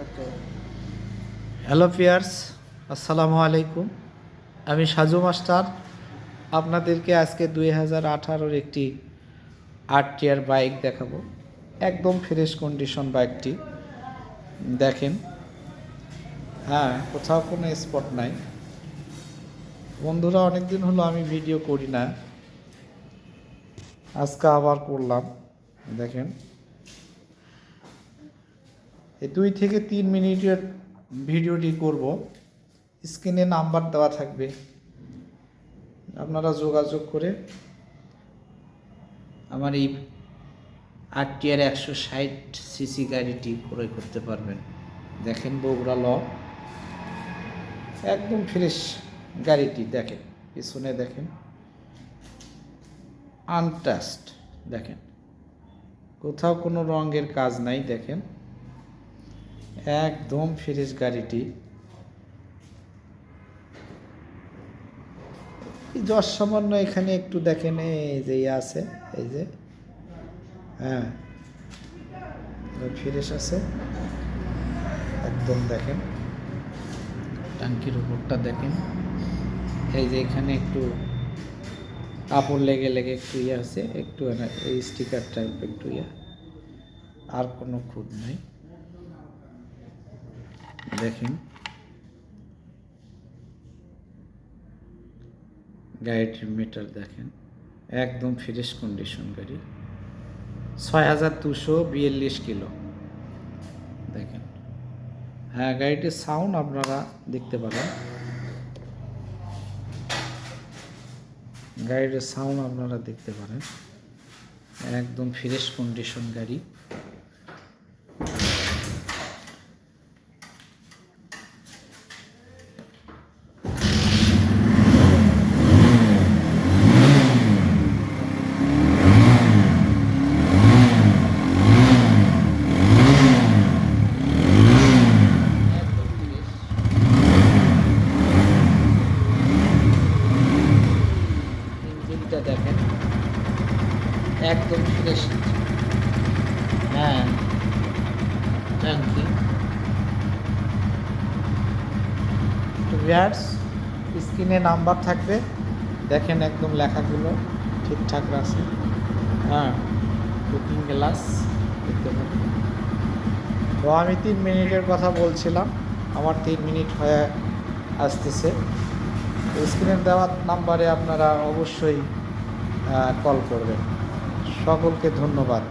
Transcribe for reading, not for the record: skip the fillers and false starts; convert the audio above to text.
ওকে। Hello pears, আসসালামু আলাইকুম। আমি সাজু মাস্টার আপনাদেরকে আজকে 2018-র একটি 8 টায়ার বাইক দেখাবো। একদম ফ্রেশ কন্ডিশন বাইকটি দেখেন। হ্যাঁ, কোথাও কোনো স্পট নাই। বন্ধুরা, অনেক দিন হলো আমি ভিডিও করি না, আজকে আবার করলাম। দেখেন, এই 2 থেকে 3 মিনিটের ভিডিওটি করব। স্ক্রিনে নাম্বার দেওয়া থাকবে, আপনারা যোগাযোগ করে আমার এই 8 টায়ার 160 সিসি গাড়িটি ক্রয় করতে পারবেন। দেখেন, বগুড়া ল, একদম ফ্রেশ গাড়িটি। দেখেন পিছনে, দেখেন আনটাস্ট, দেখেন কোথাও কোনো রঙের কাজ নাই। দেখেন একদম ফ্রেশ গাড়িটি। যশ সামান্য এখানে একটু দেখেন, এই যে আছে, এই যে, হ্যাঁ ফ্রেশ আছে একদম। দেখেন টাঙ্কির উপরটা দেখেন, এই যে এখানে একটু কাপড় লেগে লেগে একটু ইয়ে আছে, একটু এই স্টিকার টাইপ একটু ইয়ে, আর কোনো খুঁত নাই। দেখেন গাড়িটির মিটার দেখেন, একদম ফ্রেশ কন্ডিশন গাড়ি। 6242 কিলো। দেখেন, হ্যাঁ গাড়িটির সাউন্ড আপনারা দেখতে পারেন, গাড়িটির সাউন্ড আপনারা দেখতে পারেন। একদম ফ্রেশ কন্ডিশন গাড়ি। ইঞ্জিনটা দেখেন, একদম ফ্রেশ। হ্যাঁ, ট্যাঙ্কি ভিউয়ার্স, স্ক্রিনে নাম্বার থাকবে, দেখেন একদম লেখাগুলো ঠিকঠাক আছে। হ্যাঁ, লুকিং গ্লাস দেখতে পাবেন। তো আমি 3 মিনিটের কথা বলছিলাম, আমার 3 মিনিট হয়ে আসতেছে। তো স্ক্রিনে দেওয়া নাম্বারে আপনারা অবশ্যই কল করবেন। সকলকে ধন্যবাদ।